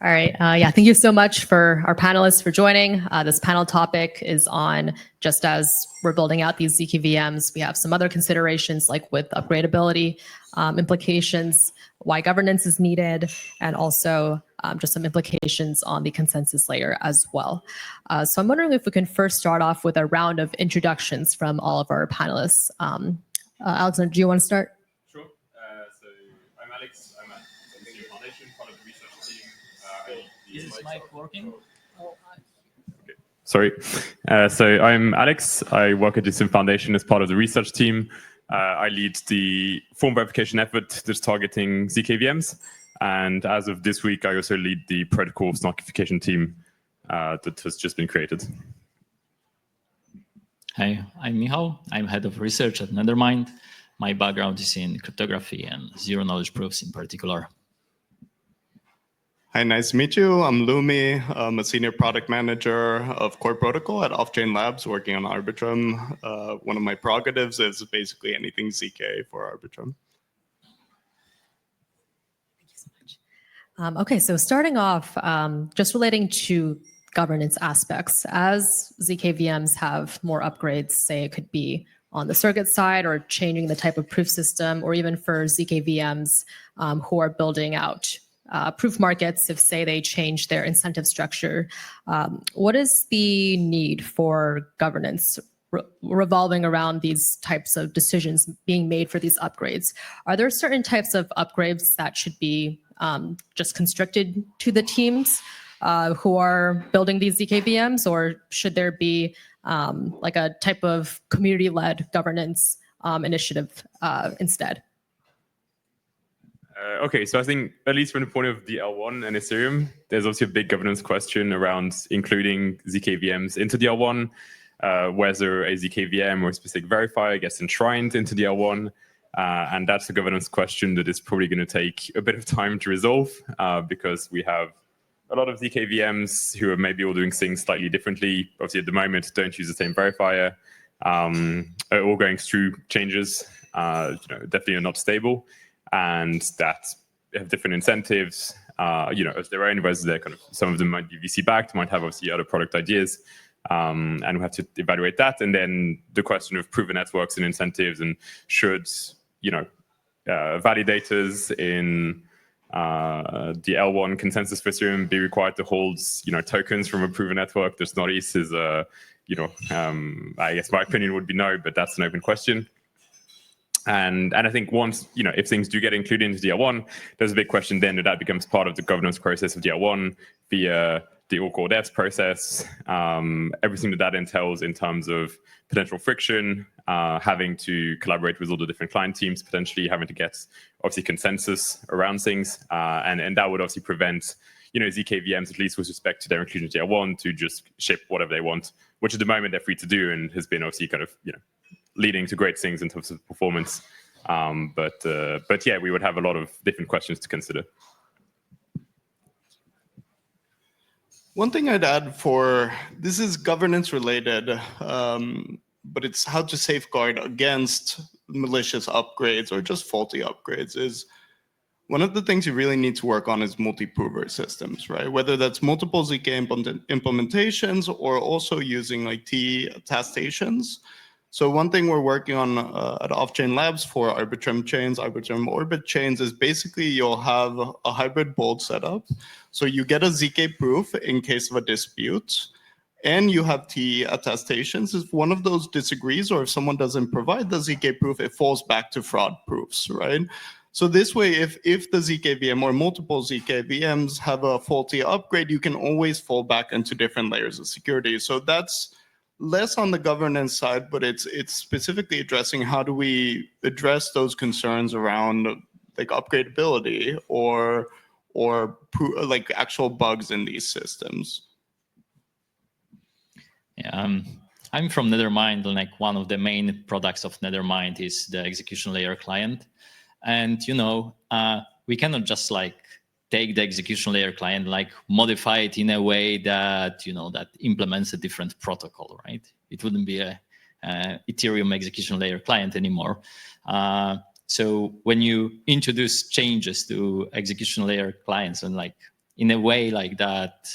All right. Yeah, thank you so much for our panelists for joining. This panel topic is on, just as we're building out these zkVMs, we have some other considerations like with upgradeability implications, why governance is needed, and also just some implications on the consensus layer as well. So I'm wondering if we can first start off with a round of introductions from all of our panelists. Alexander, do you want to start? Sure. So I'm Alex. I'm at the Ethereum Foundation, part of the research team. Is this mic working? Okay. Sorry. So I'm Alex. I work at the Ethereum Foundation as part of the research team. I lead the form verification effort that's targeting zkVMs. And as of this week, I also lead the protocol snarkification team that has just been created. Hi, I'm Michal. I'm head of research at Nethermind. My background is in cryptography and zero-knowledge proofs in particular. Hi, nice to meet you. I'm Lumi. I'm a senior product manager of core protocol at Off-Chain Labs, working on Arbitrum. One of my prerogatives is basically anything ZK for Arbitrum. Thank you so much. Okay, so starting off, just relating to governance aspects, as zkVMs have more upgrades, say it could be on the circuit side or changing the type of proof system, or even for zkVMs who are building out proof markets, if say they change their incentive structure, what is the need for governance revolving around these types of decisions being made for these upgrades? Are there certain types of upgrades that should be just constricted to the teams who are building these zkVMs, or should there be like a type of community-led governance initiative instead? Okay, so I think at least from the point of the L1 and Ethereum, there's also a big governance question around including zkVMs into the L1, whether a zkVM or a specific verifier gets enshrined into the L1. And that's a governance question that is probably going to take a bit of time to resolve because we have a lot of zkVMs who are maybe all doing things slightly differently. Obviously, at the moment, don't use the same verifier, are all going through changes, definitely are not stable, and that have different incentives, as their own, whereas they're kind of, some of them might be VC backed, might have obviously other product ideas, and we have to evaluate that. And then the question of proven networks and incentives, and should, validators in the L1 consensus for Ethereum be required to hold, tokens from a proven network that's not ETH is, I guess my opinion would be no, but that's an open question. And I think once, if things do get included into the L1, there's a big question then that becomes part of the governance process of the L1 via the all-core devs process, everything that entails in terms of potential friction, having to collaborate with all the different client teams, potentially having to get obviously consensus around things, and that would obviously prevent zkVMs, at least with respect to their inclusion to L1, to just ship whatever they want, which at the moment they're free to do and has been obviously kind of leading to great things in terms of performance. But yeah, we would have a lot of different questions to consider. One thing I'd add this is governance related, but it's how to safeguard against malicious upgrades or just faulty upgrades is one of the things you really need to work on is multi-prover systems, right? Whether that's multiple ZK implementations or also using like T attestations. So one thing we're working on at Off-Chain Labs for Arbitrum chains, Arbitrum Orbit chains, is basically you'll have a hybrid bold setup. So you get a ZK proof in case of a dispute, and you have T attestations. If one of those disagrees or if someone doesn't provide the ZK proof, it falls back to fraud proofs, right? So this way, if the zkVM or multiple zkVMs have a faulty upgrade, you can always fall back into different layers of security. So that's less on the governance side, but it's specifically addressing how do we address those concerns around like upgradeability or like actual bugs in these systems. Yeah, I'm from Nethermind, and like one of the main products of Nethermind is the execution layer client. And we cannot just like take the execution layer client, like modify it in a way that, that implements a different protocol, right? It wouldn't be a Ethereum execution layer client anymore. So when you introduce changes to execution layer clients and like in a way like that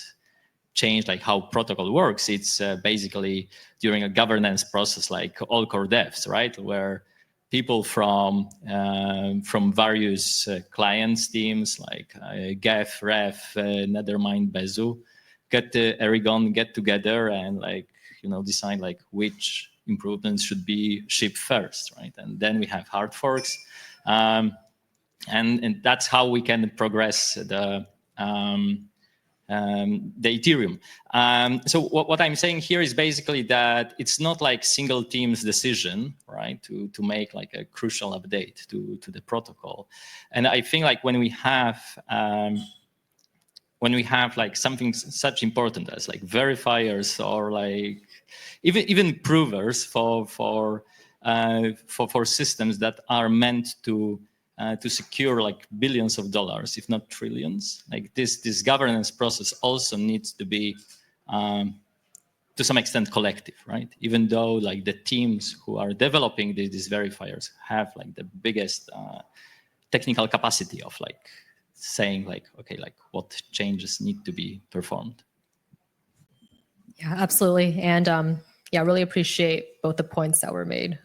change like how protocol works. It's basically during a governance process, like all core devs, right? Where people from various clients teams like Gef, Ref, Nethermind, Bezu, Aragon get together and like, decide like which improvements should be shipped first, right? And then we have hard forks. And that's how we can progress the Ethereum. So what I'm saying here is basically that it's not like single team's decision, right, to make like a crucial update to the protocol. And I think like when we have like something such important as like verifiers or like even provers for systems that are meant to secure like billions of dollars, if not trillions, like this governance process also needs to be to some extent collective, right? Even though like the teams who are developing these verifiers have like the biggest technical capacity of like saying like, okay, like what changes need to be performed. Yeah, absolutely. And yeah, really appreciate both the points that were made,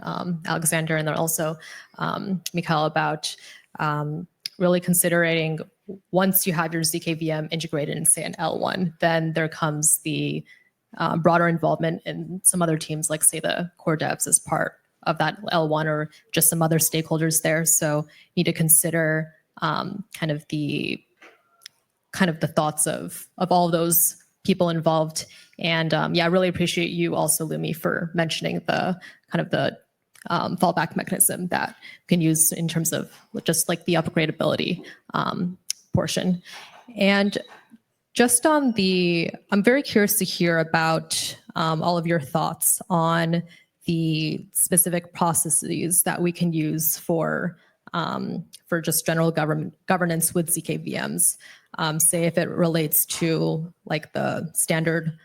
Alexander, and then also Michal, about really considering once you have your zkVM integrated in, say, an L1, then there comes the broader involvement in some other teams, like, say, the core devs as part of that L1 or just some other stakeholders there. So you need to consider kind of the thoughts of all those people involved. And yeah, I really appreciate you also, Lumi, for mentioning the kind of the fallback mechanism that you can use in terms of just like the upgradeability portion. And just on I'm very curious to hear about all of your thoughts on the specific processes that we can use for just general governance with zkVMs. Say if it relates to like the standard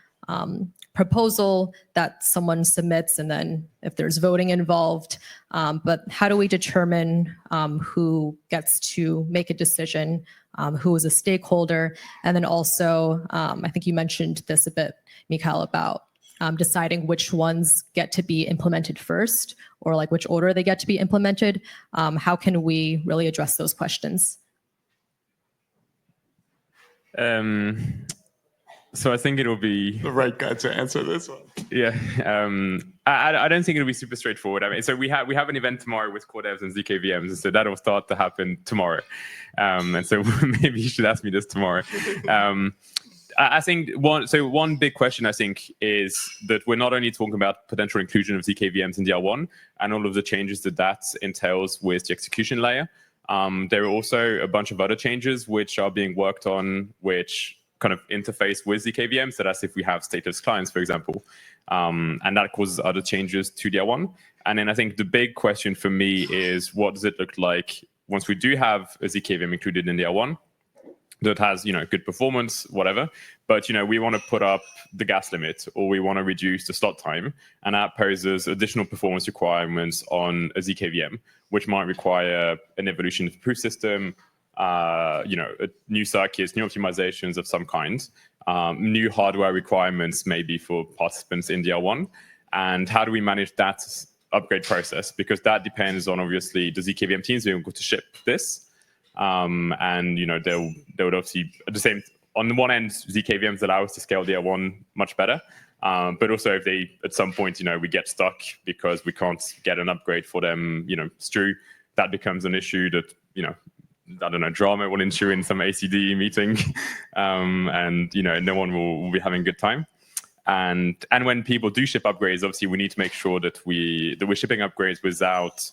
proposal that someone submits, and then if there's voting involved, but how do we determine who gets to make a decision, who is a stakeholder, and then also, I think you mentioned this a bit, Michal, about deciding which ones get to be implemented first, or like which order they get to be implemented. How can we really address those questions? So I think it'll be The right guy to answer this one. Yeah, I don't think it'll be super straightforward. I mean, so we have an event tomorrow with core devs and zkVMs, and so that'll start to happen tomorrow. And so maybe you should ask me this tomorrow. I think one big question I think is that we're not only talking about potential inclusion of zkVMs in the L1 and all of the changes that entails with the execution layer. There are also a bunch of other changes which are being worked on, which kind of interface with zkVMs. So that's if we have stateless clients, for example, and that causes other changes to the L1. And then I think the big question for me is, what does it look like once we do have a zkVM included in the L1 that has, good performance, whatever, but, we want to put up the gas limit, or we want to reduce the slot time, and that poses additional performance requirements on a zkVM, which might require an evolution of the proof system, new circuits, new optimizations of some kind, new hardware requirements maybe for participants in the L1. And how do we manage that upgrade process? Because that depends on, obviously, the zkVM teams being able to ship this. And they would obviously, at the same, on the one end, zkVMs allow us to scale the L1 much better. But also if they, at some point, we get stuck because we can't get an upgrade for them, strew, that becomes an issue that, I don't know, drama will ensue in some ACD meeting, and no one will be having a good time. And when people do ship upgrades, obviously we need to make sure that we're shipping upgrades without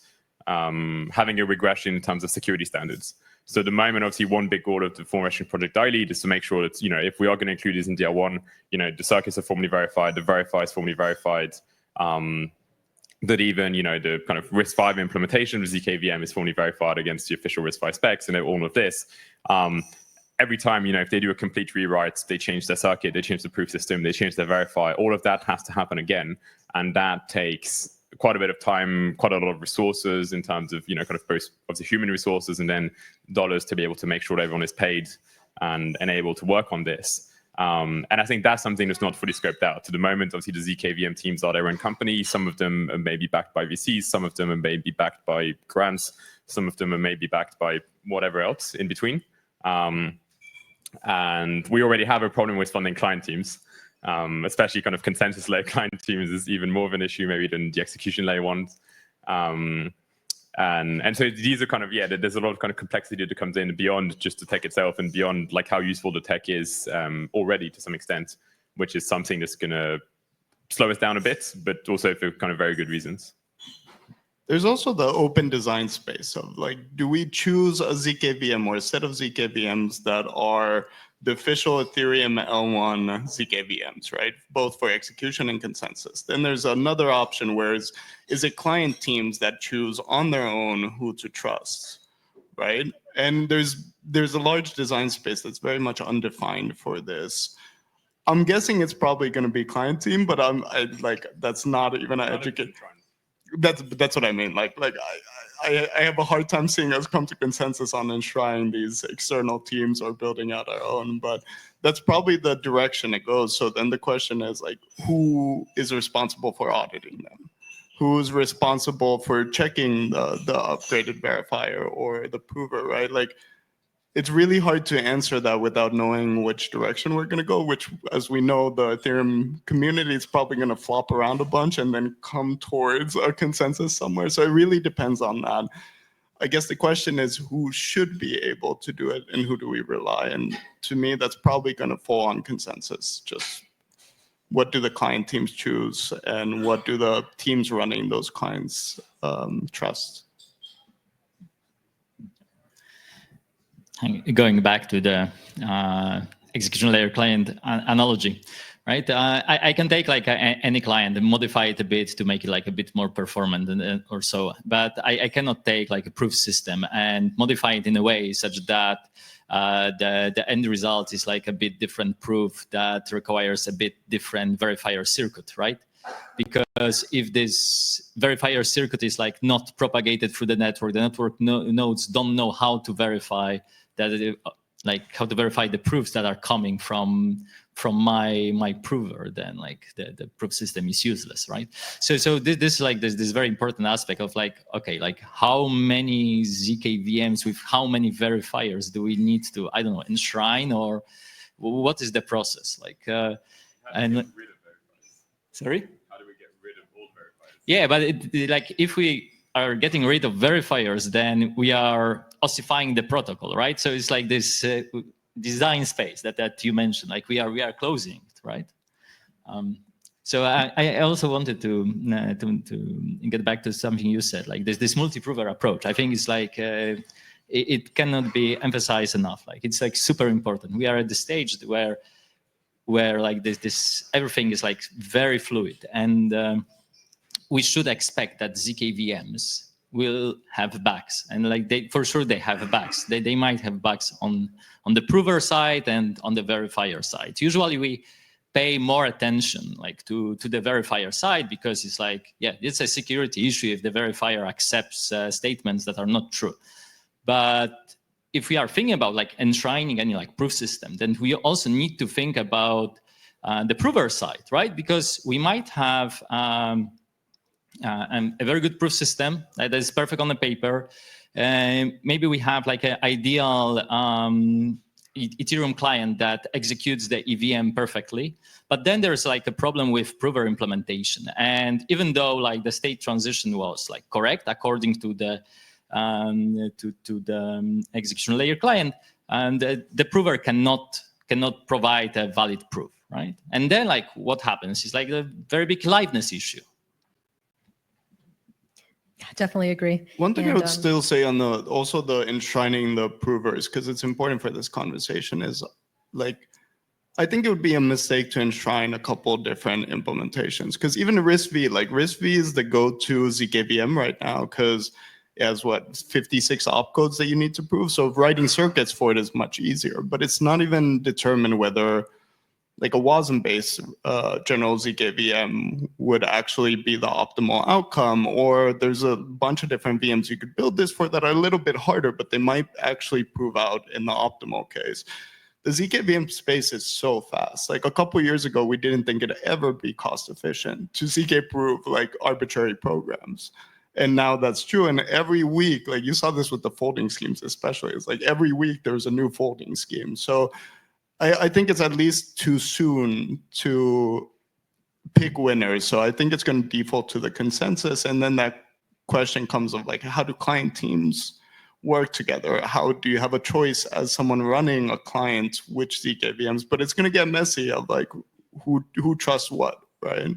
having a regression in terms of security standards. So at the moment, obviously, one big goal of the formation project I lead is to make sure that, if we are going to include this in DL1, the circuits are formally verified, the verifier is formally verified, that even, the kind of RISC-V implementation of zkVM is formally verified against the official RISC-V specs, and all of this. Every time, if they do a complete rewrite, they change their circuit, they change the proof system, they change their verifier, all of that has to happen again. And that takes quite a bit of time, quite a lot of resources in terms of, kind of both of the human resources and then dollars to be able to make sure that everyone is paid and able to work on this. And I think that's something that's not fully scoped out. To the moment, obviously, the zkVM teams are their own company. Some of them are maybe backed by VCs. Some of them are maybe backed by grants. Some of them are maybe backed by whatever else in between. And we already have a problem with funding client teams, especially kind of consensus layer client teams is even more of an issue maybe than the execution layer ones. And so these are kind of, there's a lot of kind of complexity that comes in beyond just the tech itself and beyond like how useful the tech is already to some extent, which is something that's going to slow us down a bit, but also for kind of very good reasons. There's also the open design space of like, do we choose a zkVM or a set of zkVMs that are the official Ethereum L1 zkVMs, right? Both for execution and consensus. Then there's another option where is it client teams that choose on their own who to trust, right? And there's a large design space that's very much undefined for this. I'm guessing it's probably going to be client team, but that's not even an educate. That's what I mean. Like I have a hard time seeing us come to consensus on enshrining these external teams or building out our own, but that's probably the direction it goes. So then the question is like, who is responsible for auditing them? Who's responsible for checking the upgraded verifier or the prover, right? Like, it's really hard to answer that without knowing which direction we're going to go, which, as we know, the Ethereum community is probably going to flop around a bunch and then come towards a consensus somewhere. So it really depends on that. I guess the question is who should be able to do it and who do we rely? And to me, that's probably going to fall on consensus. Just what do the client teams choose and what do the teams running those clients trust? Going back to the execution layer client analogy, right? I can take like any client and modify it a bit to make it like a bit more performant or so, but I cannot take like a proof system and modify it in a way such that the end result is like a bit different proof that requires a bit different verifier circuit, right? Because if this verifier circuit is like not propagated through the network nodes don't know how to verify that, like how to verify the proofs that are coming from my prover, then like the proof system is useless, right? So this like this very important aspect of like, okay, like how many zkVMs with how many verifiers do we need to, I don't know, enshrine, or what is the process like? And sorry? How do we get rid of all verifiers? Yeah, but like if we are getting rid of verifiers, then we are ossifying the protocol, right? So it's like this design space that you mentioned, like we are closing it, right? So I also wanted to get back to something you said, like this multi-prover approach. I think it's like it cannot be emphasized enough. Like it's like super important. We are at the stage where like this everything is like very fluid, and we should expect that zkVMs will have bugs, and like for sure they have bugs. They might have bugs on the prover side and on the verifier side. Usually we pay more attention like to the verifier side because it's like, yeah, it's a security issue if the verifier accepts statements that are not true. But if we are thinking about like enshrining any like proof system, then we also need to think about the prover side, right? Because we might have a very good proof system that is perfect on the paper. Maybe we have like an ideal Ethereum client that executes the EVM perfectly, but then there's like a problem with prover implementation. And even though like the state transition was like correct according to the execution layer client, and the prover cannot provide a valid proof, right? And then like what happens is like a very big liveness issue. Definitely agree. One thing I would still say on also the enshrining the provers, because it's important for this conversation, is like, I think it would be a mistake to enshrine a couple different implementations, because even RISC-V, like RISC-V is the go-to zkVM right now, because it has 56 opcodes that you need to prove. So writing circuits for it is much easier, but it's not even determined whether like a WASM-based general zkVM would actually be the optimal outcome, or there's a bunch of different VMs you could build this for that are a little bit harder, but they might actually prove out in the optimal case. the zkVM space is so fast. Like a couple years ago, we didn't think it'd ever be cost efficient to zk-proof like arbitrary programs. And now that's true. And every week, like you saw this with the folding schemes, especially, it's like every week there's a new folding scheme. So I think it's at least too soon to pick winners. So I think it's going to default to the consensus. And then that question comes of like, how do client teams work together? How do you have a choice as someone running a client, which zkVMs? But it's going to get messy of like who trusts what, right?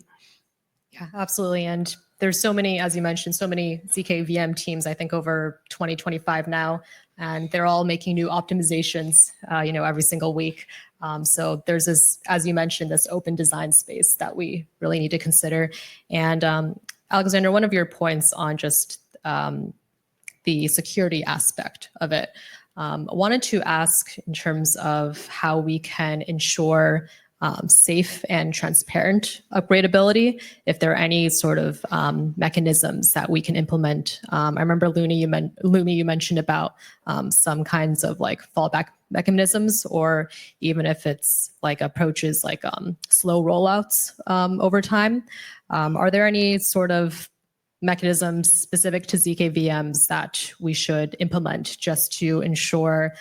Yeah, absolutely. And there's so many, as you mentioned, so many zkVM teams, I think over 20, 25 now, and they're all making new optimizations, every single week. So there's this, as you mentioned, this open design space that we really need to consider. And Alexander, one of your points on just the security aspect of it, I wanted to ask in terms of how we can ensure safe and transparent upgradeability, if there are any sort of mechanisms that we can implement. I remember Lumi, you mentioned about some kinds of like fallback mechanisms, or even if it's like approaches like slow rollouts over time. Are there any sort of mechanisms specific to zkVMs that we should implement just to ensure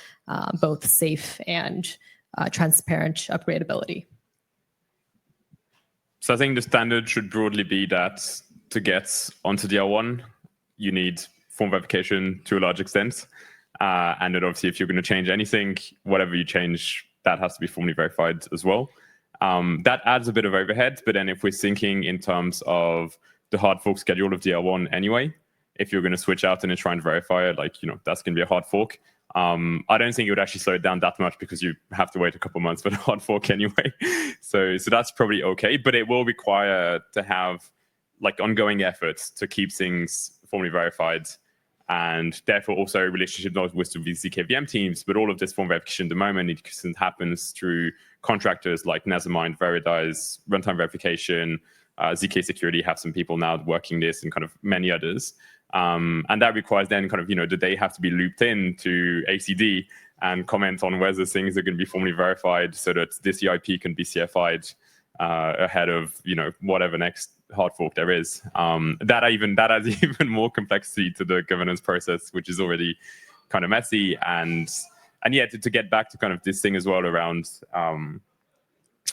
both safe and transparent upgradeability? So I think the standard should broadly be that to get onto DR1, you need form verification to a large extent. And then obviously if you're going to change anything, whatever you change, that has to be formally verified as well. That adds a bit of overhead, but then if we're thinking in terms of the hard fork schedule of DR1 anyway, if you're going to switch out and then try and verify it, like, that's going to be a hard fork. I don't think it would actually slow it down that much because you have to wait a couple months for the hard fork anyway. So that's probably okay, but it will require to have like ongoing efforts to keep things formally verified, and therefore also a relationship not with the zkVM teams, but all of this form verification at the moment, it happens through contractors like Nethermind, Veridize, runtime verification, ZK Security have some people now working this, and kind of many others. And that requires then kind of, that they have to be looped in to ACD and comment on whether things are going to be formally verified so that this EIP can be CFI'd ahead of, whatever next hard fork there is. That adds even more complexity to the governance process, which is already kind of messy. And yeah, to get back to kind of this thing as well around,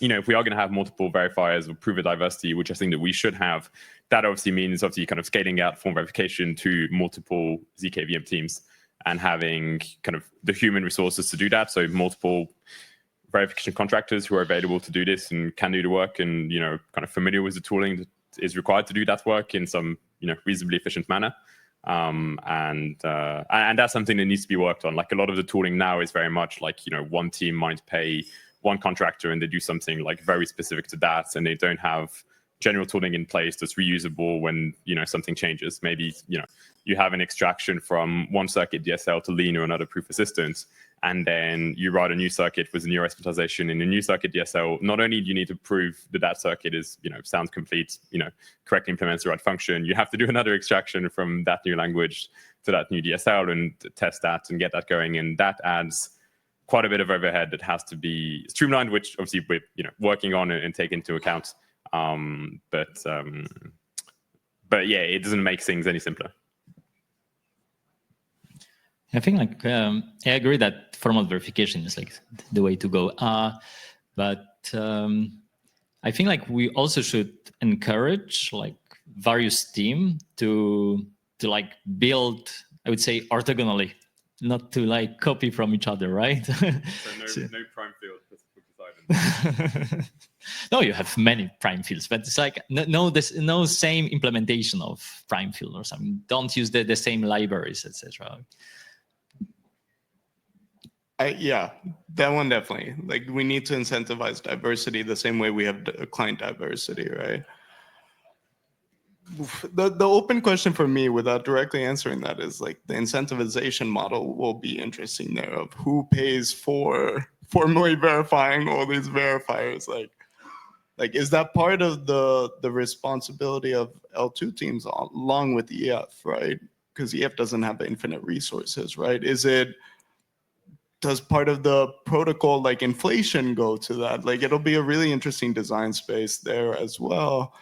if we are going to have multiple verifiers or prove a diversity, which I think that we should have, that obviously means kind of scaling out form verification to multiple zkVM teams and having kind of the human resources to do that. So multiple verification contractors who are available to do this and can do the work and, kind of familiar with the tooling that is required to do that work in some, reasonably efficient manner. And that's something that needs to be worked on. Like a lot of the tooling now is very much like, one team might pay one contractor and they do something like very specific to that, and they don't have general tooling in place that's reusable when something changes. Maybe you have an extraction from one circuit DSL to lean or another proof assistant, and then you write a new circuit with a new exploitation in a new circuit DSL. Not only do you need to prove that circuit is sounds complete, correctly implements the right function, you have to do another extraction from that new language to that new DSL and test that and get that going, and that adds quite a bit of overhead that has to be streamlined, which obviously we're working on and take into account. But yeah, it doesn't make things any simpler. I think I agree that formal verification is like the way to go. But I think we also should encourage various teams to build, I would say, orthogonally, not to copy from each other, right? So no prime field. No, you have many prime fields, but it's no same implementation of prime field or something. Don't use the same libraries, etc. Yeah, that one definitely. We need to incentivize diversity the same way we have client diversity, right? The open question for me, without directly answering that, is the incentivization model will be interesting there, of who pays for formally verifying all these verifiers. Is that part of the responsibility of L2 teams along with EF, right? Because EF doesn't have infinite resources, right? Is it does part of the protocol like inflation go to that? Like it'll be a really interesting design space there as well.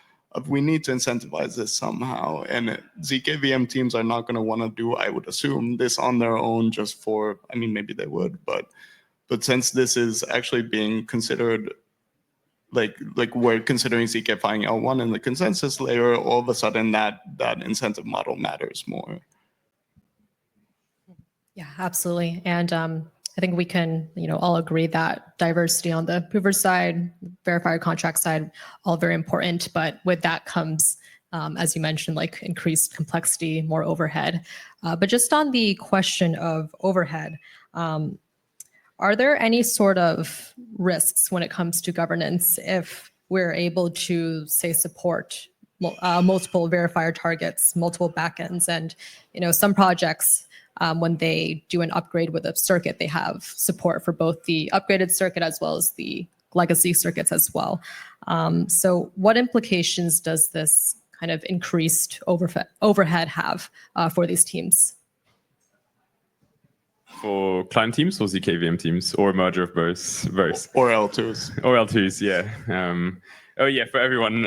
We need to incentivize this somehow, and zkVM teams are not going to want to do, I would assume, this on their own just for, I mean, maybe they would, but since this is actually being considered, like we're considering zkifying L1 in the consensus layer, all of a sudden that incentive model matters more. Yeah, absolutely. And I think we can, all agree that diversity on the prover side, verifier contract side, all very important. But with that comes, as you mentioned, like increased complexity, more overhead. But just on the question of overhead, are there any sort of risks when it comes to governance if we're able to, say, support multiple verifier targets, multiple backends, and some projects, when they do an upgrade with a circuit, they have support for both the upgraded circuit as well as the legacy circuits as well. So what implications does this kind of increased overhead have for these teams? For client teams or zkVM teams, or a merger of both? Or L2s. Or L2s, yeah. Oh yeah, for everyone.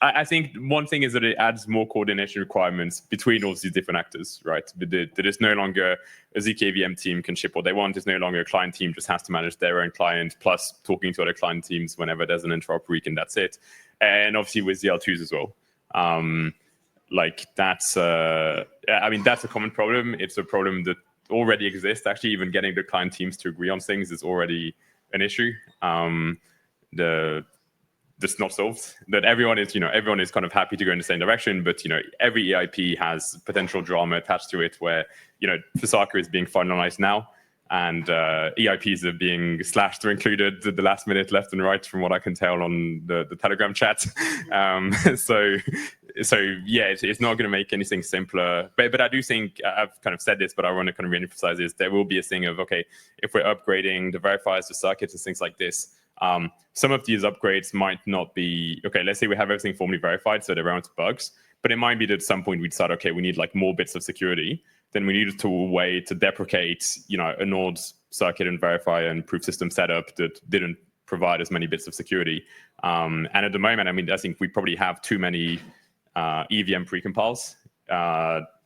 I think one thing is that it adds more coordination requirements between all these different actors, right? That is no longer a zkVM team can ship what they want. It's no longer a client team just has to manage their own client, plus talking to other client teams whenever there's an interop week, and that's it. And obviously with the L2s as well. Like that's, I mean, that's a common problem. It's a problem that already exists. Actually, even getting the client teams to agree on things is already an issue. That's not solved. That everyone is kind of happy to go in the same direction, but every EIP has potential drama attached to it, where Fusaka is being finalized now, and EIPs are being slashed or included at the last minute, left and right, from what I can tell on the Telegram chat. So yeah, it's not going to make anything simpler. But I do think, I've kind of said this, but I want to kind of reemphasize this, there will be a thing of, okay, if we're upgrading the verifiers to circuits and things like this, some of these upgrades might not be, okay, let's say we have everything formally verified, so there aren't bugs, but it might be that at some point we decide, okay, we need like more bits of security. Then we need a way to deprecate, a node circuit and verifier and proof system setup that didn't provide as many bits of security. And at the moment, I mean, I think we probably have too many EVM precompiles.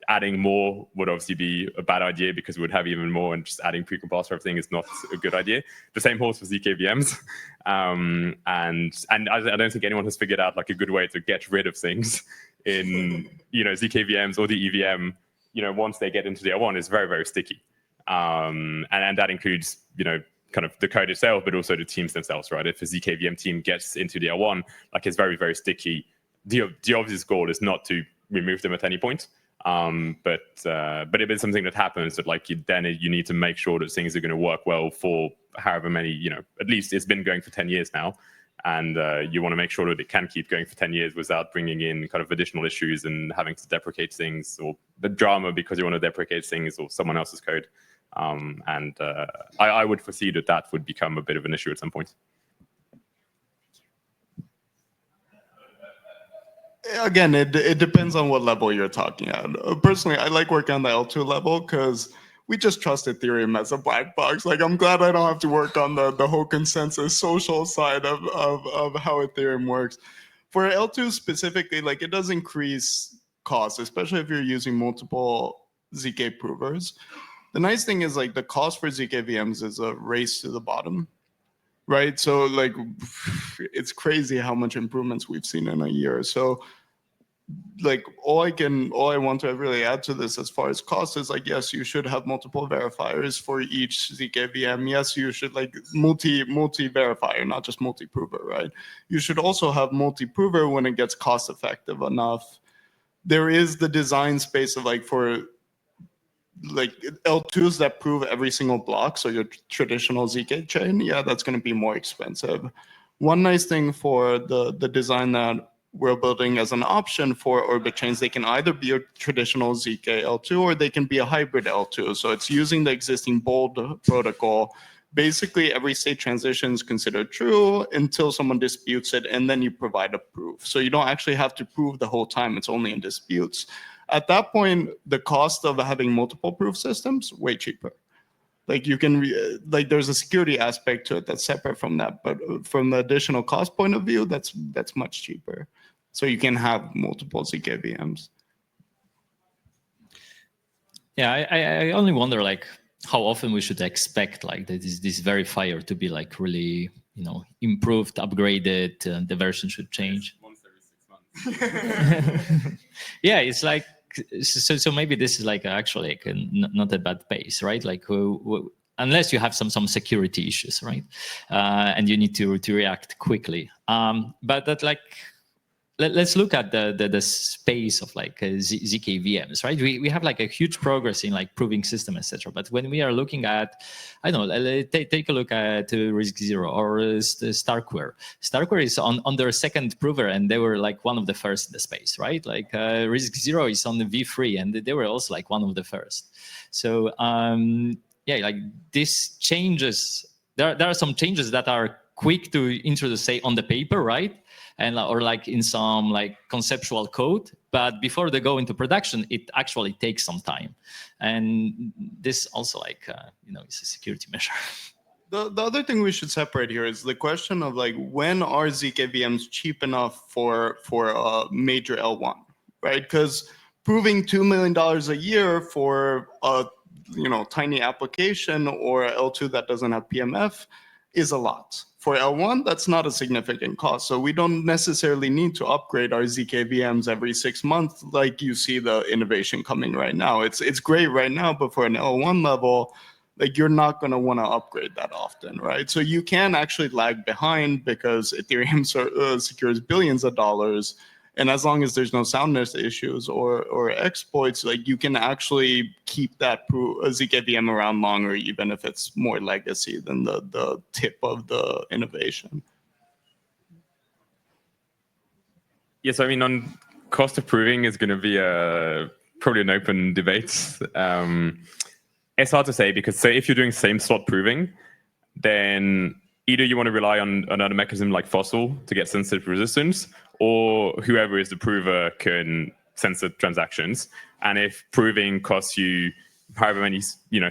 Adding more would obviously be a bad idea because we would have even more, and just adding precompiles for everything is not a good idea. The same holds for zkVMs. And I don't think anyone has figured out like a good way to get rid of things in, zkVMs or the EVM. Once they get into the L1, is very, very sticky. And that includes, kind of the code itself, but also the teams themselves, right? If a zkVM team gets into the L1, like it's very, very sticky. The obvious goal is not to remove them at any point. But if it's something that happens, that like you need to make sure that things are going to work well for however many, at least it's been going for 10 years now. And you want to make sure that it can keep going for 10 years without bringing in kind of additional issues and having to deprecate things, or the drama because you want to deprecate things or someone else's code. I would foresee that would become a bit of an issue at some point. Again, it depends on what level you're talking at. Personally, I like working on the L2 level because we just trust Ethereum as a black box. Like, I'm glad I don't have to work on the whole consensus social side of how Ethereum works. For L2 specifically, like, it does increase costs, especially if you're using multiple zk provers. The nice thing is, like, the cost for zkVMs is a race to the bottom, right? So, like, it's crazy how much improvements we've seen in a year. So, like, all I want to really add to this as far as cost is, like, yes, you should have multiple verifiers for each zkVM. Yes, you should, like, multi verifier, not just multi prover, right? You should also have multi prover when it gets cost effective enough. There is the design space of, like, for like L2s that prove every single block, so your traditional zk chain, yeah, that's going to be more expensive. One nice thing for the design that we're building as an option for Orbit chains, they can either be a traditional zk L2 or they can be a hybrid L2. So it's using the existing bold protocol. Basically, every state transition is considered true until someone disputes it, and then you provide a proof. So you don't actually have to prove the whole time. It's only in disputes. At that point, the cost of having multiple proof systems, way cheaper. Like you can, like there's a security aspect to it that's separate from that. But from the additional cost point of view, that's much cheaper. So you can have multiple zkVMs. Yeah, I only wonder like how often we should expect like this verifier to be like really, you know, improved, upgraded, and the version should change. Once every 6 months. Yeah, it's like so maybe this is like actually like not a bad pace, right? Like unless you have some security issues, right? And you need to react quickly. But that like let's look at the space of like zkVMs, right? We have like a huge progress in like proving system, etc. But when we are looking at, I don't know, take a look at RISC-0 or Starkware. Starkware is on their second prover, and they were like one of the first in the space, right? Like RISC-0 is on the V3, and they were also like one of the first. So yeah, like this changes. There are some changes that are quick to introduce, say, on the paper, right? And or like in some like conceptual code, but before they go into production, it actually takes some time. And this also like, you know, it's a security measure. The other thing we should separate here is the question of like, when are zkVMs cheap enough for a major L1, right? Because proving $2 million a year for a tiny application or L2 that doesn't have PMF is a lot. For L1, that's not a significant cost. So we don't necessarily need to upgrade our zkVMs every 6 months like you see the innovation coming right now. It's great right now, but for an L1 level, like you're not going to want to upgrade that often, right? So you can actually lag behind because Ethereum secures billions of dollars. And as long as there's no soundness issues or exploits, like you can actually keep that zkVM around longer, even if it's more legacy than the tip of the innovation. Yes, I mean, on cost of proving is going to be probably an open debate. It's hard to say because, say, if you're doing same slot proving, then either you want to rely on another mechanism like Fossil to get sensitive resistance, or whoever is the prover can censor transactions. And if proving costs you however many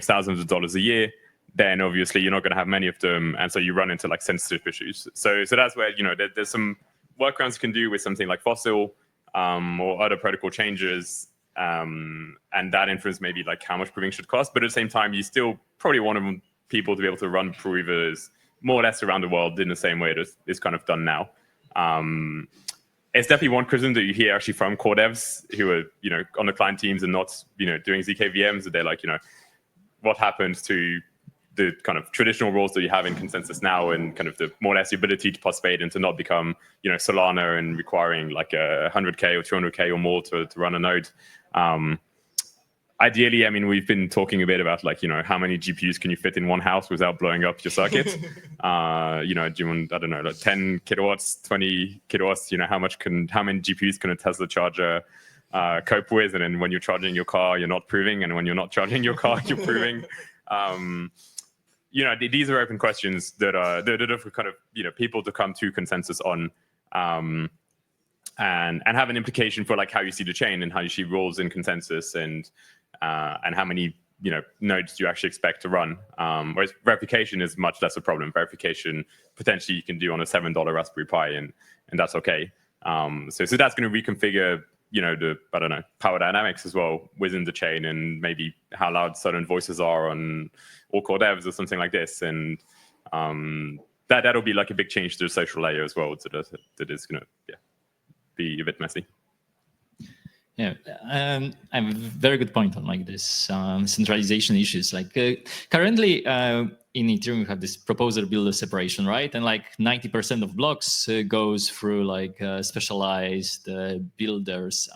thousands of dollars a year, then obviously you're not going to have many of them, and so you run into like sensitive issues. So that's where there's some workarounds you can do with something like Fossil or other protocol changes, and that influence maybe like how much proving should cost. But at the same time, you still probably want people to be able to run provers more or less around the world in the same way that it's kind of done now. It's definitely one criticism that you hear actually from core devs who are, on the client teams and not, doing zkVMs, that they're like, what happens to the kind of traditional roles that you have in consensus now, and kind of the more or less the ability to participate and to not become, Solana and requiring like 100K or 200K or more to run a node. Ideally, I mean, we've been talking a bit about like, how many GPUs can you fit in one house without blowing up your circuit? Do you want, I don't know, like 10 kilowatts, 20 kilowatts, how many GPUs can a Tesla charger cope with? And then when you're charging your car, you're not proving. And when you're not charging your car, you're proving. These are open questions that are for kind of, people to come to consensus on, and have an implication for like how you see the chain and how you see roles in consensus, and how many nodes do you actually expect to run. Whereas verification is much less a problem. Verification potentially you can do on a $7 Raspberry Pi, and that's okay. So that's going to reconfigure the power dynamics as well within the chain, and maybe how loud certain voices are on all core devs or something like this. And that'll be like a big change to the social layer as well. So that is going to be a bit messy. Yeah, I have a very good point on like this centralization issues. Like currently in Ethereum, we have this proposer builder separation, right? And like 90% of blocks goes through like specialized builders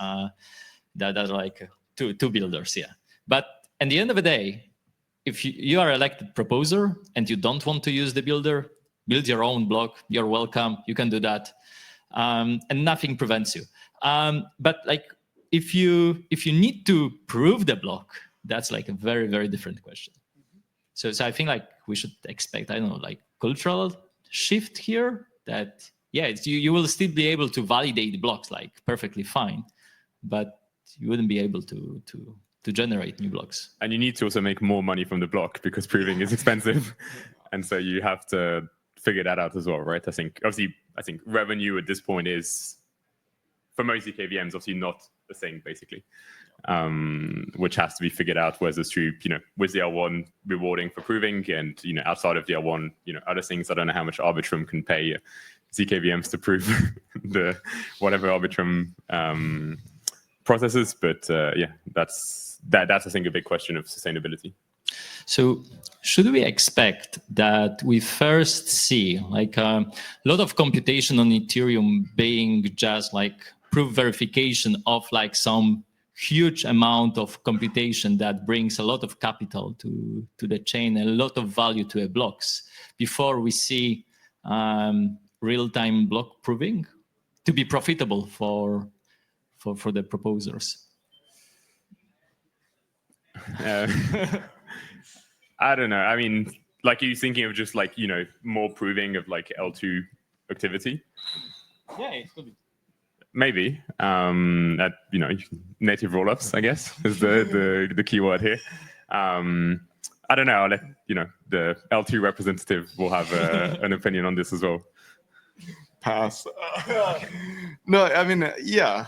that are like two builders, yeah. But at the end of the day, if you are elected proposer and you don't want to use the builder, build your own block. You're welcome. You can do that, and nothing prevents you. But like, if you need to prove the block, that's like a very, very different question. So I think like we should expect, I don't know, like cultural shift here, that you will still be able to validate blocks like perfectly fine, but you wouldn't be able to to generate new blocks. And you need to also make more money from the block because proving is expensive. And so you have to figure that out as well, right? I think revenue at this point is, for most zkVMs, obviously not a thing, basically, which has to be figured out, whether it's through, with the L1 rewarding for proving, and, outside of the L1, other things. I don't know how much Arbitrum can pay zkVMs to prove the whatever Arbitrum processes, but that's I think a big question of sustainability. So should we expect that we first see like a lot of computation on Ethereum being just like proof verification of like some huge amount of computation that brings a lot of capital to the chain, a lot of value to the blocks, before we see real-time block proving to be profitable for the proposers? I don't know. I mean, like, are you thinking of just like, more proving of like L2 activity? Yeah, it could be. Maybe. At, native rollups, I guess, is the key word here. I don't know. I'll let, the L2 representative will have an opinion on this as well. Pass. No, I mean, yeah.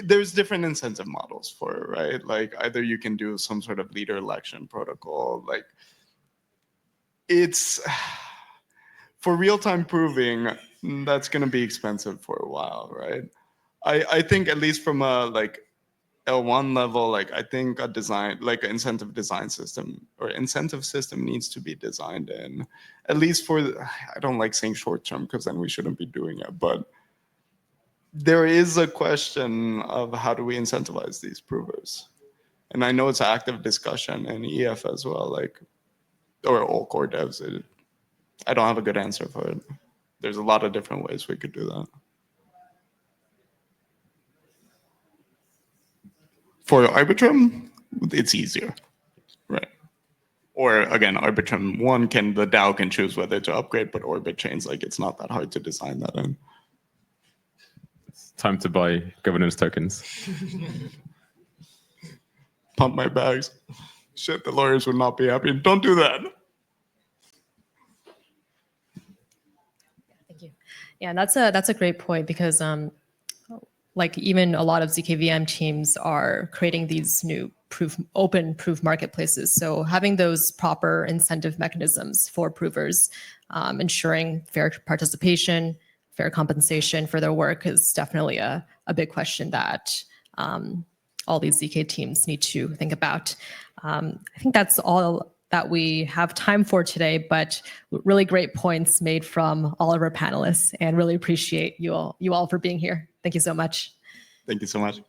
There's different incentive models for it, right? Like, either you can do some sort of leader election protocol. Like, it's for real-time proving, that's going to be expensive for a while, right? I think, at least from a like L1 level, like, I think a design, like an incentive design system or incentive system needs to be designed in, at least for, I don't like saying short-term because then we shouldn't be doing it, but there is a question of how do we incentivize these provers. And I know it's an active discussion in EF as well, like, or all core devs. I don't have a good answer for it. There's a lot of different ways we could do that. For Arbitrum, it's easier, right? Or again, Arbitrum 1 the DAO can choose whether to upgrade, but Orbit chains, like, it's not that hard to design that in. Time to buy governance tokens. Pump my bags. Shit, the lawyers would not be happy. Don't do that. Thank you. Yeah, that's a great point, because like, even a lot of zkVM teams are creating these new open proof marketplaces. So having those proper incentive mechanisms for provers, ensuring fair participation, fair compensation for their work, is definitely a big question that all these zk teams need to think about. I think that's all that we have time for today, but really great points made from all of our panelists, and really appreciate you all for being here. Thank you so much. Thank you so much.